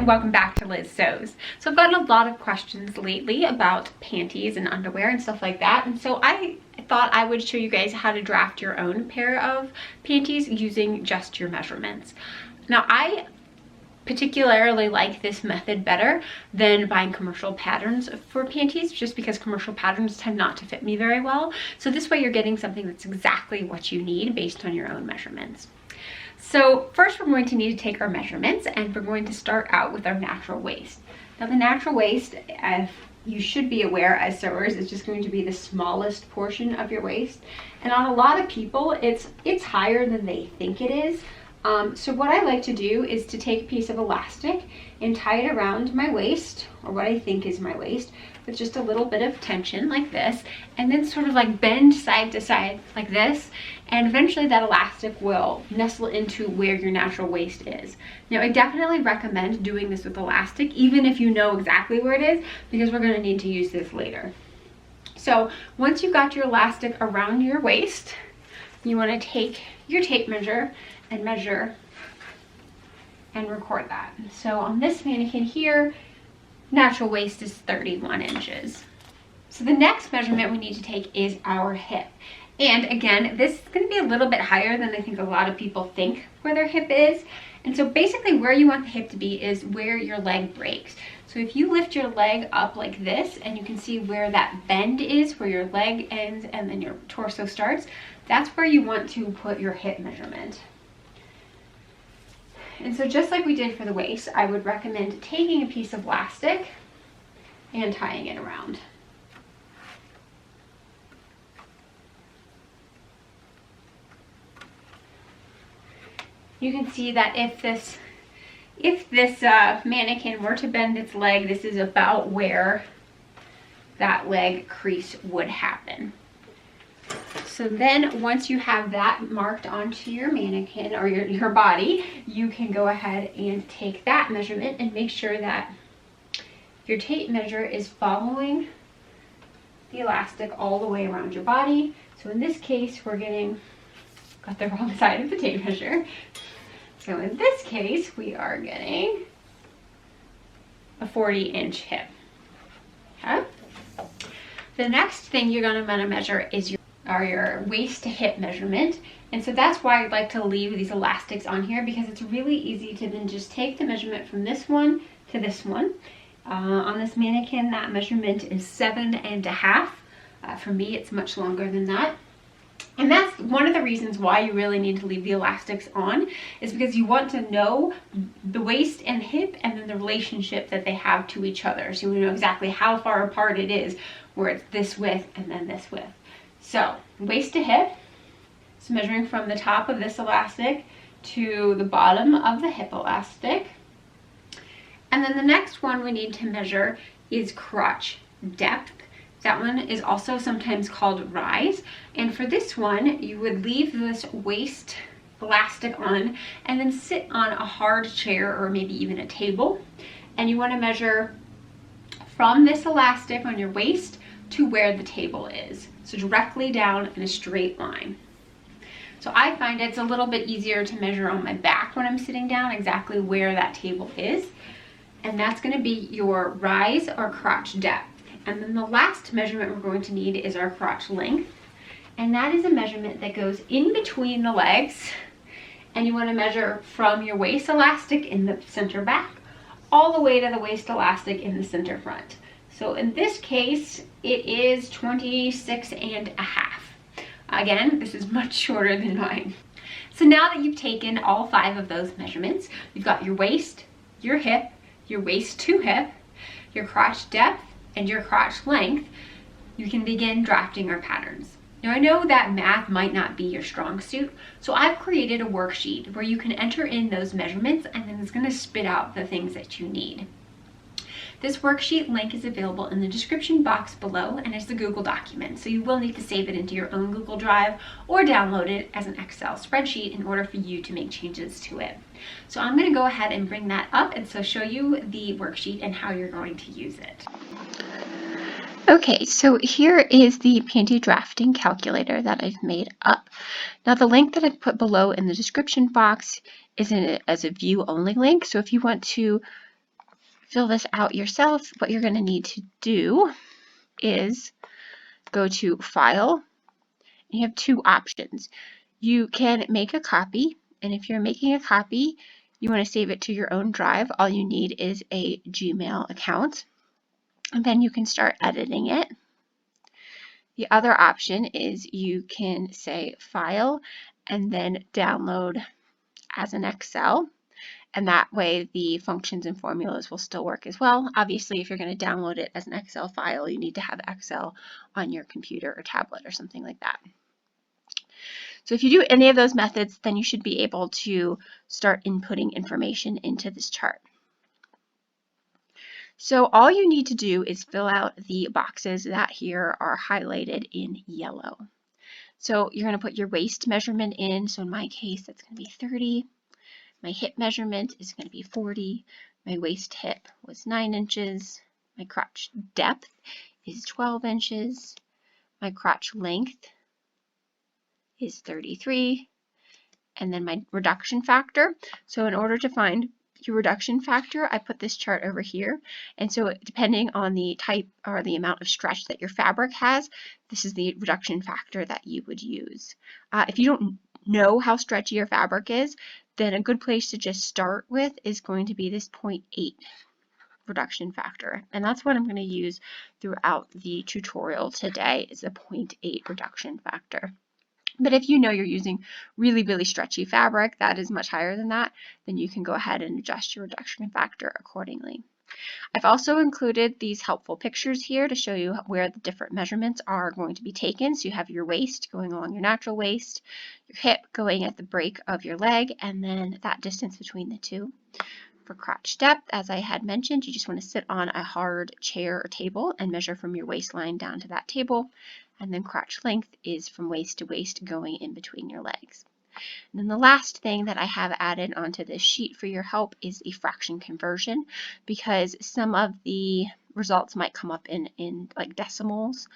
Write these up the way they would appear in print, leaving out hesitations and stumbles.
and welcome back to Liz Sews. So I've gotten a lot of questions lately about panties and underwear and stuff like that, and so I thought I would show you guys how to draft your own pair of panties using just your measurements. Now, I particularly like this method better than buying commercial patterns for panties, just because commercial patterns tend not to fit me very well. So this way you're getting something that's exactly what you need based on your own measurements. So first we're going to need to take our measurements, and we're going to start out with our natural waist. Now the natural waist, as you should be aware as sewers, is just going to be the smallest portion of your waist. And on a lot of people, it's higher than they think it is. So what I like to do is to take a piece of elastic and tie it around my waist, or what I think is my waist, with just a little bit of tension like this, and then sort of like bend side to side like this, and eventually that elastic will nestle into where your natural waist is. Now I definitely recommend doing this with elastic, even if you know exactly where it is, because we're going to need to use this later. So once you've got your elastic around your waist, you want to take your tape measure and measure and record that. So on this mannequin here, natural waist is 31 inches. So the next measurement we need to take is our hip. And again, this is going to be a little bit higher than I think a lot of people think where their hip is. And so basically where you want the hip to be is where your leg breaks. So if you lift your leg up like this, and you can see where that bend is, where your leg ends and then your torso starts, that's where you want to put your hip measurement. And so just like we did for the waist, I would recommend taking a piece of elastic and tying it around. You can see that if this mannequin were to bend its leg, this is about where that leg crease would happen. So then once you have that marked onto your mannequin or your body, you can go ahead and take that measurement and make sure that your tape measure is following the elastic all the way around your body. So in this case, got the wrong side of the tape measure. So in this case, we are getting a 40-inch hip. Okay? The next thing you're going to want to measure is your waist to hip measurement. And so that's why I like to leave these elastics on here, because it's really easy to then just take the measurement from this one to this one. On this mannequin, that measurement is 7.5. For me, it's much longer than that. And that's one of the reasons why you really need to leave the elastics on, is because you want to know the waist and hip and then the relationship that they have to each other. So you know exactly how far apart it is, where it's this width and then this width. So waist to hip, so measuring from the top of this elastic to the bottom of the hip elastic. And then the next one we need to measure is crotch depth. That one is also sometimes called rise. And for this one, you would leave this waist elastic on and then sit on a hard chair or maybe even a table. And you want to measure from this elastic on your waist to where the table is. So directly down in a straight line. So I find it's a little bit easier to measure on my back when I'm sitting down exactly where that table is. And that's going to be your rise or crotch depth. And then the last measurement we're going to need is our crotch length. And that is a measurement that goes in between the legs. And you want to measure from your waist elastic in the center back all the way to the waist elastic in the center front. So in this case, it is 26.5. Again, this is much shorter than mine. So now that you've taken all 5 of those measurements, you've got your waist, your hip, your waist to hip, your crotch depth, and your crotch length, you can begin drafting our patterns. Now I know that math might not be your strong suit, so I've created a worksheet where you can enter in those measurements, and then it's going to spit out the things that you need. This worksheet link is available in the description box below, and it's a Google document, so you will need to save it into your own Google Drive or download it as an Excel spreadsheet in order for you to make changes to it. So I'm going to go ahead and bring that up and so show you the worksheet and how you're going to use it. Okay, so here is the panty drafting calculator that I've made up. Now the link that I've put below in the description box is as a view only link, so if you want to fill this out yourself, what you're going to need to do is go to File. You have two options. You can make a copy, and if you're making a copy, you want to save it to your own drive. All you need is a Gmail account, and then you can start editing it. The other option is you can say File and then download as an Excel, and that way the functions and formulas will still work as well. Obviously, if you're going to download it as an Excel file, you need to have Excel on your computer or tablet or something like that. So if you do any of those methods, then you should be able to start inputting information into this chart. So all you need to do is fill out the boxes that here are highlighted in yellow. So you're going to put your waist measurement in. So in my case, that's going to be 30. My hip measurement is going to be 40. My waist hip was 9 inches. My crotch depth is 12 inches. My crotch length is 33. And then my reduction factor. So in order to find your reduction factor, I put this chart over here. And so depending on the type or the amount of stretch that your fabric has, this is the reduction factor that you would use. If you don't know how stretchy your fabric is, then a good place to just start with is going to be this 0.8 reduction factor. And that's what I'm going to use throughout the tutorial today, is a 0.8 reduction factor. But if you know you're using really, really stretchy fabric that is much higher than that, then you can go ahead and adjust your reduction factor accordingly. I've also included these helpful pictures here to show you where the different measurements are going to be taken. So you have your waist going along your natural waist, your hip going at the break of your leg, and then that distance between the two. For crotch depth, as I had mentioned, you just want to sit on a hard chair or table and measure from your waistline down to that table. And then crotch length is from waist to waist going in between your legs. And then the last thing that I have added onto this sheet for your help is a fraction conversion, because some of the results might come up in like decimals.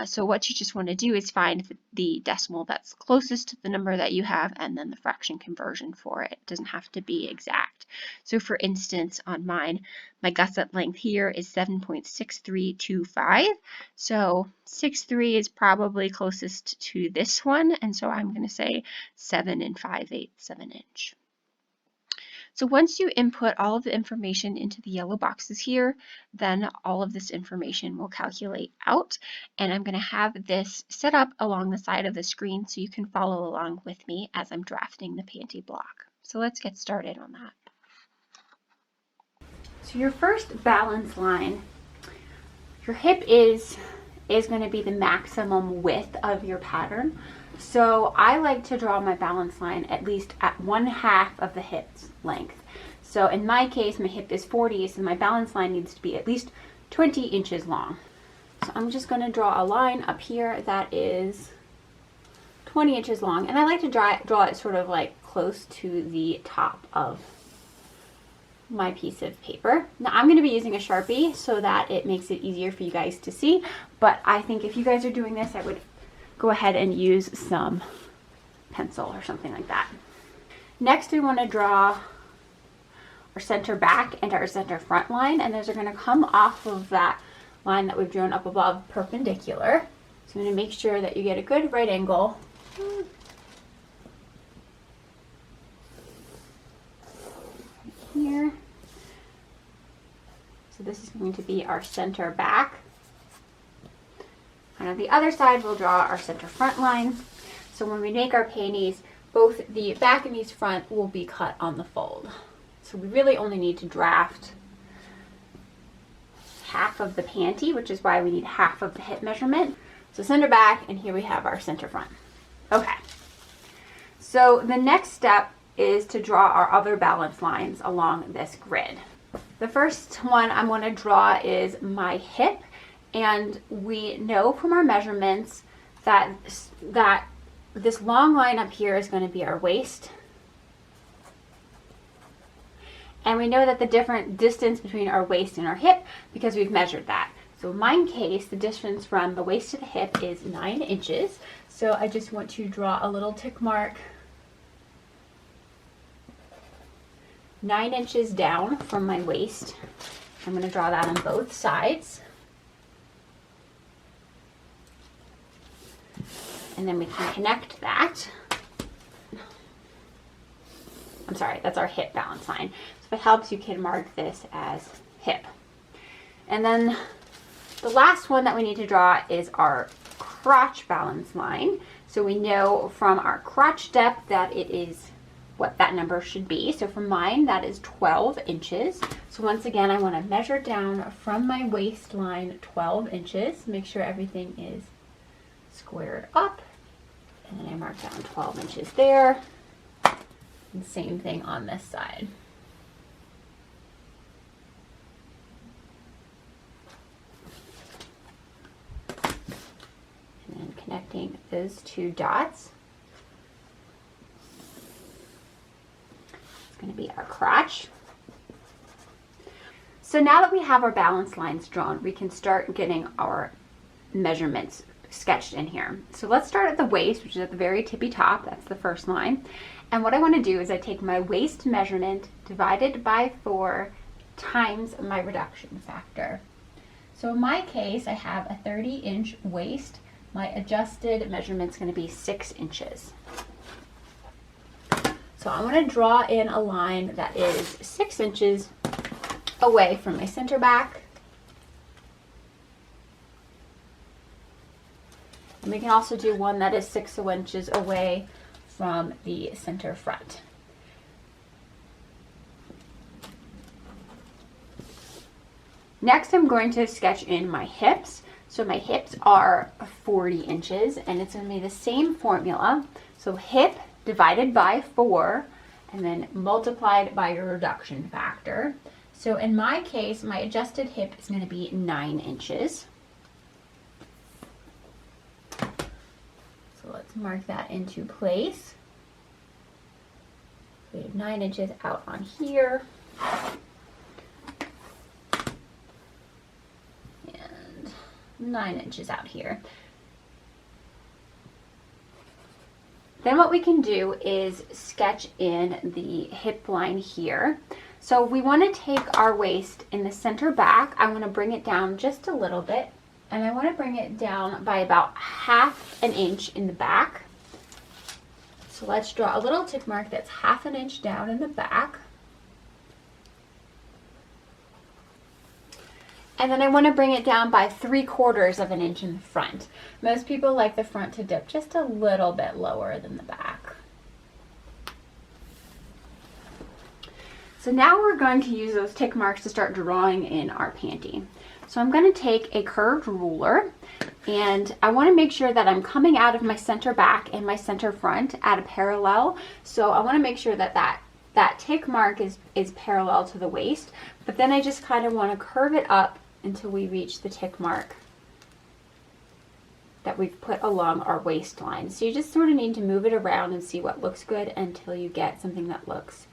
So what you just want to do is find the decimal that's closest to the number that you have and then the fraction conversion for it. It doesn't have to be exact. So for instance, on mine, my gusset length here is 7.6325. So 63 is probably closest to this one, and so I'm going to say 7 5/8 inch. So once you input all of the information into the yellow boxes here, then all of this information will calculate out. And I'm going to have this set up along the side of the screen so you can follow along with me as I'm drafting the panty block. So let's get started on that. So your first balance line, your hip is going to be the maximum width of your pattern. So I like to draw my balance line at least at 1/2 of the hip's length. So in my case, my hip is 40, so my balance line needs to be at least 20 inches long. So I'm just going to draw a line up here that is 20 inches long, and I like to draw it sort of like close to the top of my piece of paper. Now I'm going to be using a Sharpie so that it makes it easier for you guys to see, but I think if you guys are doing this, I would go ahead and use some pencil or something like that. Next, we want to draw our center back and our center front line, and those are going to come off of that line that we've drawn up above perpendicular. So I'm going to make sure that you get a good right angle. Here. So this is going to be our center back. And on the other side, we'll draw our center front line. So when we make our panties, both the back and these front will be cut on the fold. So we really only need to draft half of the panty, which is why we need half of the hip measurement. So center back, and here we have our center front. Okay. So the next step is to draw our other balance lines along this grid. The first one I'm going to draw is my hip, and we know from our measurements that this long line up here is going to be our waist. And we know that the different distance between our waist and our hip because we've measured that. So in my case, the distance from the waist to the hip is 9 inches. So I just want to draw a little tick mark 9 inches down from my waist I'm going to draw that on both sides. And then we can connect that. I'm sorry, that's our hip balance line. So if it helps, you can mark this as hip. And then the last one that we need to draw is our crotch balance line. So we know from our crotch depth that it is what that number should be. So for mine, that is 12 inches. So once again, I want to measure down from my waistline 12 inches. Make sure everything is squared up. And then I mark down 12 inches there. And same thing on this side. And then connecting those two dots. It's going to be our crotch. So now that we have our balance lines drawn, we can start getting our measurements sketched in here. So let's start at the waist, which is at the very tippy top. That's the first line. And what I want to do is I take my waist measurement divided by 4 times my reduction factor. So in my case, I have a 30-inch waist. My adjusted measurement is going to be 6 inches. So I'm going to draw in a line that is 6 inches away from my center back. And we can also do one that is 6 inches away from the center front. Next, I'm going to sketch in my hips. So my hips are 40 inches, and it's going to be the same formula. So hip divided by 4, and then multiplied by your reduction factor. So in my case, my adjusted hip is going to be 9 inches. So let's mark that into place. We have 9 inches out on here. And 9 inches out here. Then what we can do is sketch in the hip line here. So we want to take our waist in the center back. I want to bring it down just a little bit. And I want to bring it down by about 1/2 inch in the back. So let's draw a little tick mark that's 1/2 inch down in the back. And then I want to bring it down by 3/4 inch in the front. Most people like the front to dip just a little bit lower than the back. So now we're going to use those tick marks to start drawing in our panty. So I'm going to take a curved ruler, and I want to make sure that I'm coming out of my center back and my center front at a parallel. So I want to make sure that that tick mark is parallel to the waist, but then I just kind of want to curve it up until we reach the tick mark that we've put along our waistline. So you just sort of need to move it around and see what looks good until you get something that looks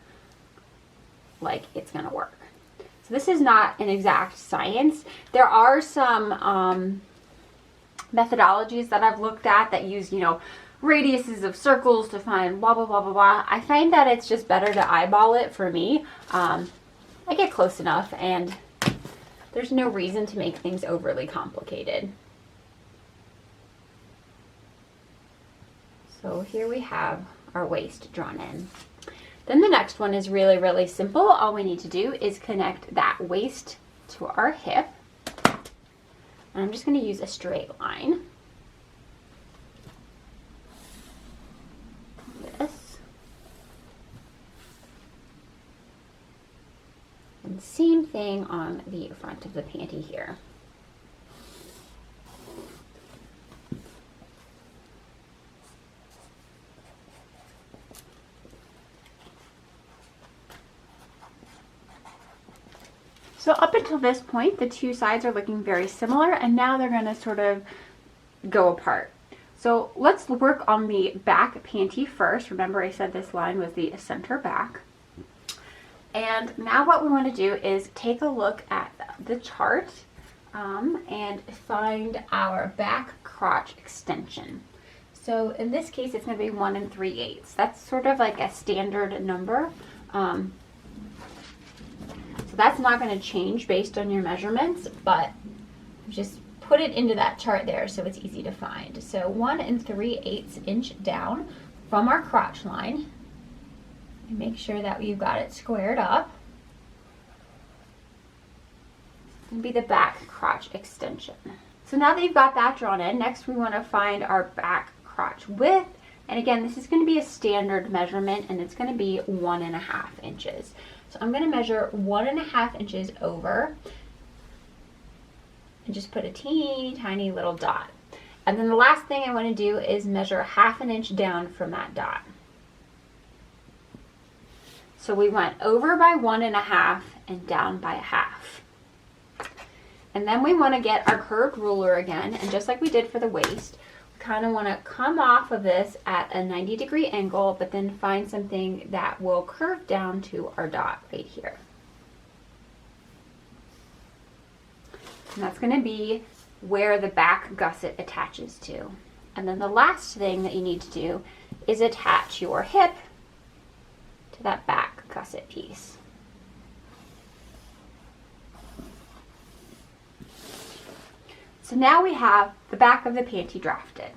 like it's going to work. So this is not an exact science. There are some methodologies that I've looked at that use, radiuses of circles to find blah, blah, blah, blah, blah. I find that it's just better to eyeball it for me. I get close enough, and there's no reason to make things overly complicated. So here we have our waist drawn in. Then the next one is really, really simple. All we need to do is connect that waist to our hip. And I'm just going to use a straight line. This. And same thing on the front of the panty here. So up until this point, the two sides are looking very similar, and now they're going to sort of go apart. So let's work on the back panty first. Remember, I said this line was the center back. And now what we want to do is take a look at the chart and find our back crotch extension. So in this case, it's going to be 1 3/8. That's sort of like a standard number. So that's not going to change based on your measurements, but just put it into that chart there so it's easy to find. So 1 3/8 inch down from our crotch line. And make sure that you've got it squared up. It's going to be the back crotch extension. So now that you've got that drawn in, next we want to find our back crotch width. And again, this is going to be a standard measurement, and it's going to be 1.5 inches. So I'm going to measure 1.5 inches over and just put a teeny tiny little dot. And then the last thing I want to do is measure 1/2 inch down from that dot. So we went over by 1.5 and down by 1/2. And then we want to get our curved ruler again, and just like we did for the waist, we kind of want to come off of this at a 90-degree angle, but then find something that will curve down to our dot right here. And that's going to be where the back gusset attaches to. And then the last thing that you need to do is attach your hip to that back gusset piece. So now we have the back of the panty drafted.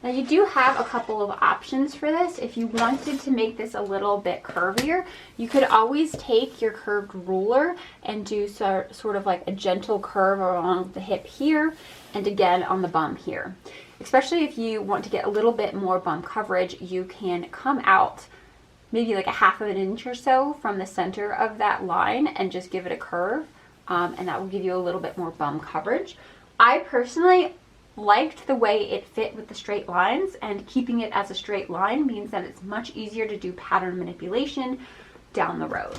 Now you do have a couple of options for this. If you wanted to make this a little bit curvier, you could always take your curved ruler and do sort of like a gentle curve along the hip here and again on the bum here. Especially if you want to get a little bit more bum coverage, you can come out maybe like 1/2 inch or so from the center of that line and just give it a curve, and that will give you a little bit more bum coverage. I personally liked the way it fit with the straight lines, and keeping it as a straight line means that it's much easier to do pattern manipulation down the road.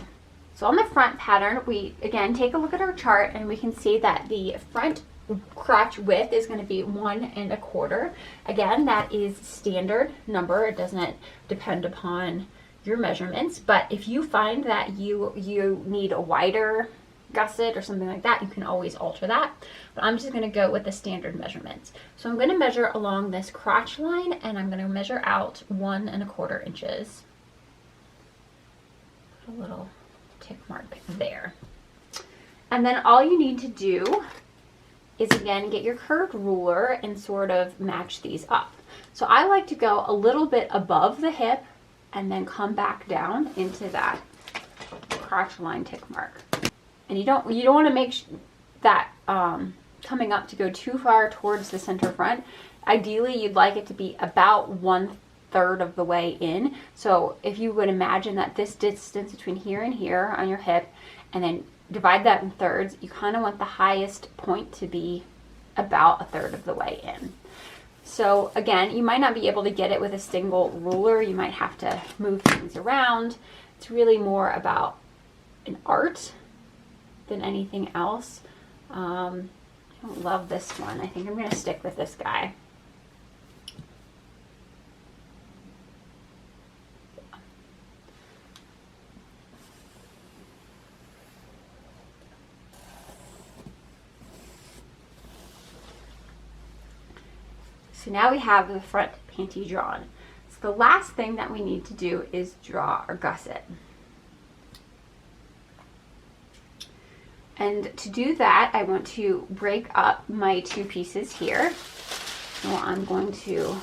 So on the front pattern, we again take a look at our chart and we can see that the front crotch width is going to be 1 1/4. Again, that is standard number. It doesn't depend upon your measurements, but if you find that you need a wider gusset or something like that, you can always alter that, but I'm just going to go with the standard measurements. So I'm going to measure along this crotch line, and I'm going to measure out 1 1/4 inches. Put a little tick mark there. And then all you need to do is again get your curved ruler and sort of match these up. So I like to go a little bit above the hip and then come back down into that crotch line tick mark. And you don't want to make that coming up to go too far towards the center front. Ideally, you'd like it to be about 1/3 of the way in. So if you would imagine that this distance between here and here on your hip, and then divide that in thirds, you kind of want the highest point to be about 1/3 of the way in. So again, you might not be able to get it with a single ruler. You might have to move things around. It's really more about an art than anything else. I don't love this one. I think I'm going to stick with this guy. So now we have the front panty drawn. So the last thing that we need to do is draw our gusset. And to do that, I want to break up my 2 pieces here. So I'm going to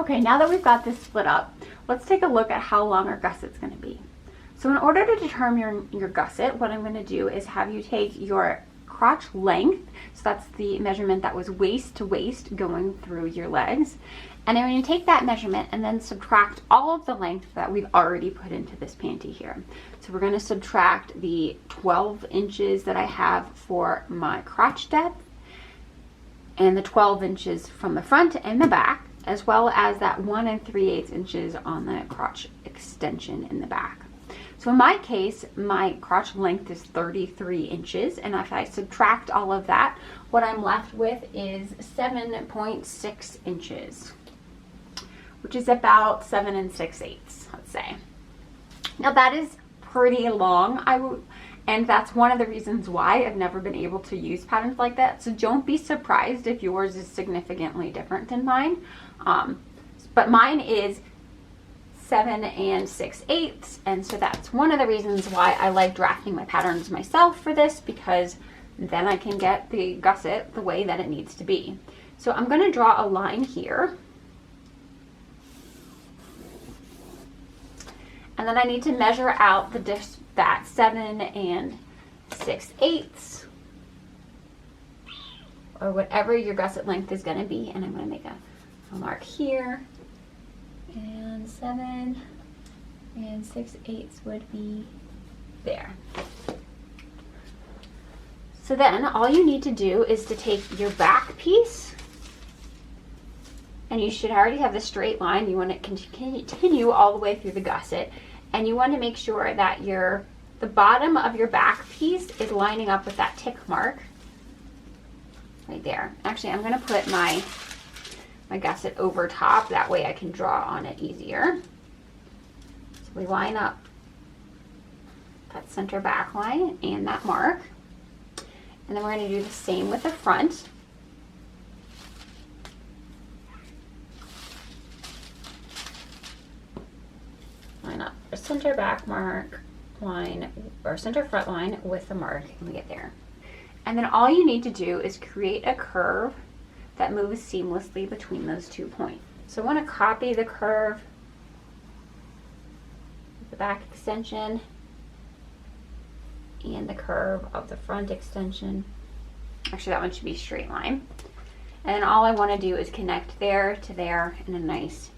Okay, now that we've got this split up, let's take a look at how long our gusset's going to be. So in order to determine your gusset, what I'm going to do is have you take your crotch length, so that's the measurement that was waist to waist going through your legs, and I'm going to take that measurement and then subtract all of the length that we've already put into this panty here. So we're going to subtract the 12 inches that I have for my crotch depth, and the 12 inches from the front and the back, as well as that 1 3/8 inches on the crotch extension in the back. So So in my case, my crotch length is 33 inches, and if I subtract all of that, what I'm left with is 7.6 inches, which is about 7 6/8, let's say. Now that is pretty long, and that's one of the reasons why I've never been able to use patterns like that. So don't be surprised if yours is significantly different than mine. But mine is 7 6/8, and so that's one of the reasons why I like drafting my patterns myself for this, because then I can get the gusset the way that it needs to be. So I'm going to draw a line here, and then I need to measure out that 7 6/8, or whatever your gusset length is going to be, and I'm going to make a mark here. And 7 6/8 would be there. So then all you need to do is to take your back piece, and you should already have the straight line. You want to continue all the way through the gusset, and you want to make sure that the bottom of your back piece is lining up with that tick mark right there. Actually, I'm going to put my gusset over top, that way I can draw on it easier. So we line up that center back line and that mark, and then we're going to do the same with the front. Line up our center back mark line, or center front line with the mark, and we get there. And then all you need to do is create a curve that moves seamlessly between those 2 points. So I want to copy the curve, the back extension, and the curve of the front extension. Actually, that one should be straight line. And then all I want to do is connect there to there in a nice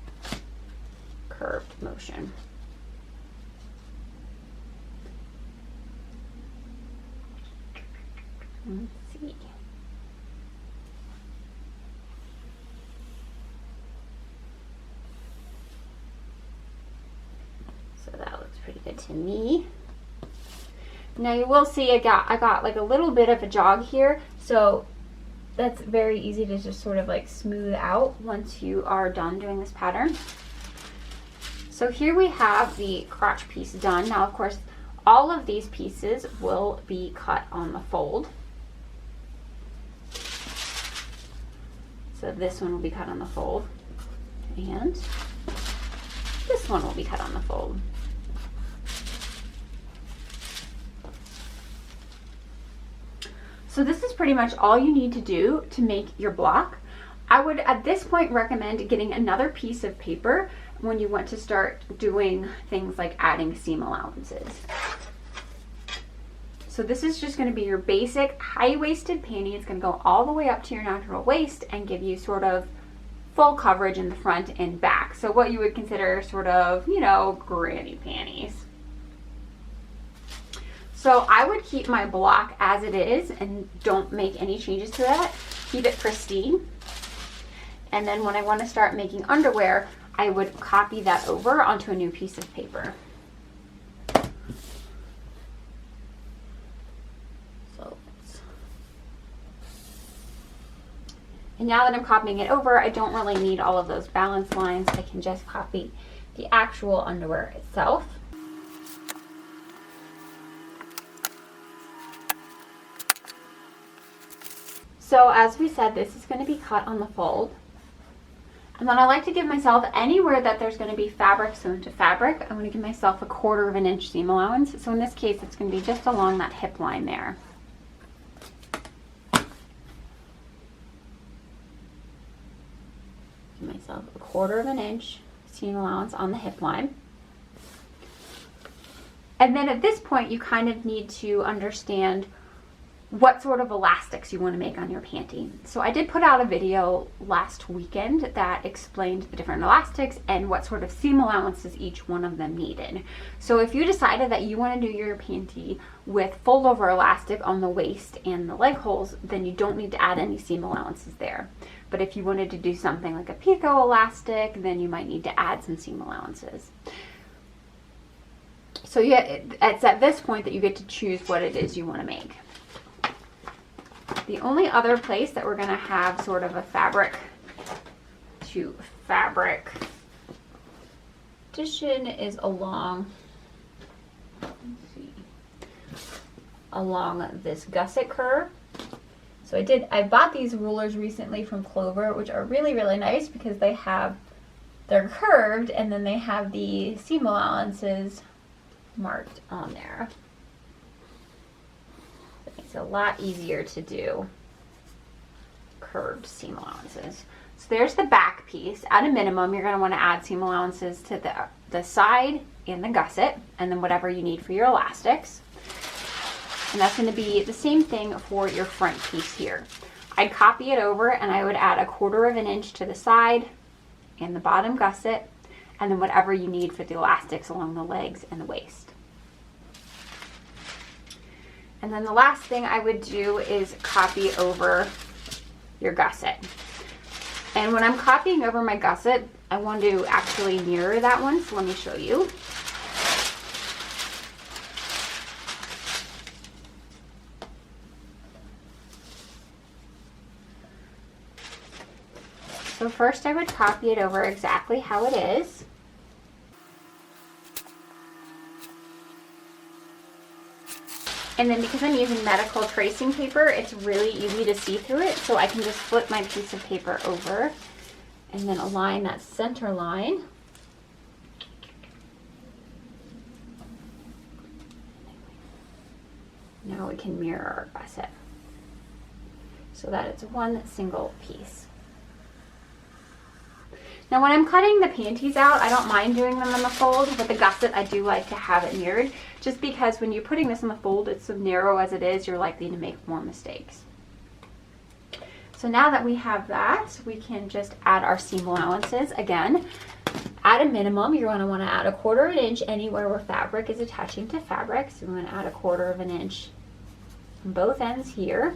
curved motion. Let's see. That looks pretty good to me. Now you will see I got like a little bit of a jog here, so that's very easy to just sort of like smooth out once you are done doing this pattern. So here we have the crotch piece done. Now of course all of these pieces will be cut on the fold. So this one will be cut on the fold, and this one will be cut on the fold. So this is pretty much all you need to do to make your block. I would at this point recommend getting another piece of paper when you want to start doing things like adding seam allowances. So this is just going to be your basic high-waisted panty. It's going to go all the way up to your natural waist and give you sort of full coverage in the front and back. So what you would consider sort of, you know, granny panties. So I would keep my block as it is and don't make any changes to that. Keep it pristine. And then when I want to start making underwear, I would copy that over onto a new piece of paper. And now that I'm copying it over, I don't really need all of those balance lines. I can just copy the actual underwear itself. So as we said, this is going to be cut on the fold. And then I like to give myself anywhere that there's going to be fabric sewn to fabric, I'm going to give myself 1/4 of an inch seam allowance. So in this case, it's going to be just along that hip line there. Give myself 1/4 of an inch seam allowance on the hip line. And then at this point, you kind of need to understand what sort of elastics you want to make on your panty. So I did put out a video last weekend that explained the different elastics and what sort of seam allowances each one of them needed. So if you decided that you want to do your panty with fold over elastic on the waist and the leg holes, then you don't need to add any seam allowances there. But if you wanted to do something like a pico elastic, then you might need to add some seam allowances. So yeah, it's at this point that you get to choose what it is you want to make. The only other place that we're going to have sort of a fabric to fabric addition is along, let's see, along this gusset curve. So I bought these rulers recently from Clover, which are really, really nice because they're curved and then they have the seam allowances marked on there. It makes it a lot easier to do curved seam allowances. So there's the back piece. At a minimum, you're going to want to add seam allowances to the side and the gusset, and then whatever you need for your elastics. And that's going to be the same thing for your front piece here. I'd copy it over and I would add 1/4 of an inch to the side and the bottom gusset, and then whatever you need for the elastics along the legs and the waist. And then the last thing I would do is copy over your gusset. And when I'm copying over my gusset, I want to actually mirror that one, so let me show you. So first I would copy it over exactly how it is. And then because I'm using medical tracing paper, it's really easy to see through it. So I can just flip my piece of paper over and then align that center line. Now we can mirror our gusset so that it's one single piece. Now when I'm cutting the panties out, I don't mind doing them in the fold, but the gusset I do like to have it mirrored, just because when you're putting this in the fold, it's so narrow as it is, you're likely to make more mistakes. So now that we have that, we can just add our seam allowances. Again, at a minimum, you're going to want to add 1/4 of an inch anywhere where fabric is attaching to fabric. So we're going to add 1/4 of an inch on both ends here.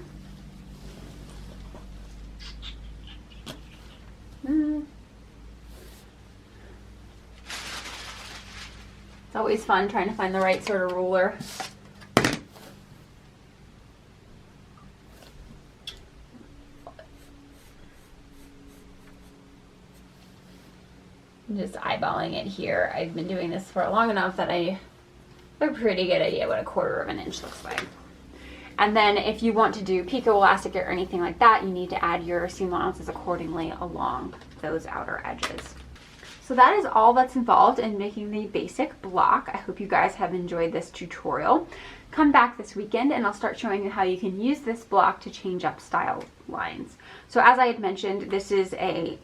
It's always fun trying to find the right sort of ruler. I'm just eyeballing it here. I've been doing this for long enough that I have a pretty good idea what 1/4 of an inch looks like. And then if you want to do pico elastic or anything like that, you need to add your seam allowances accordingly along those outer edges. So that is all that's involved in making the basic block. I hope you guys have enjoyed this tutorial. Come back this weekend and I'll start showing you how you can use this block to change up style lines. So as I had mentioned, this is a,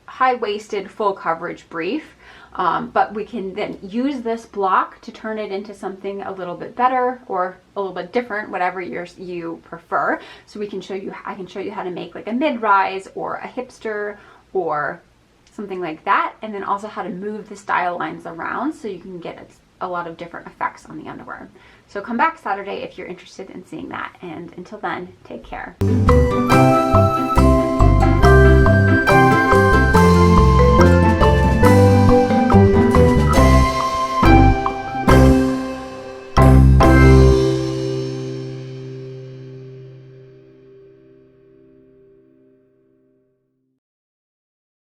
high-waisted full coverage brief, but we can then use this block to turn it into something a little bit better or a little bit different, whatever you prefer. So I can show you how to make like a mid-rise or a hipster or something like that, and then also how to move the style lines around so you can get a lot of different effects on the underwear. So come back Saturday if you're interested in seeing that, and until then, take care.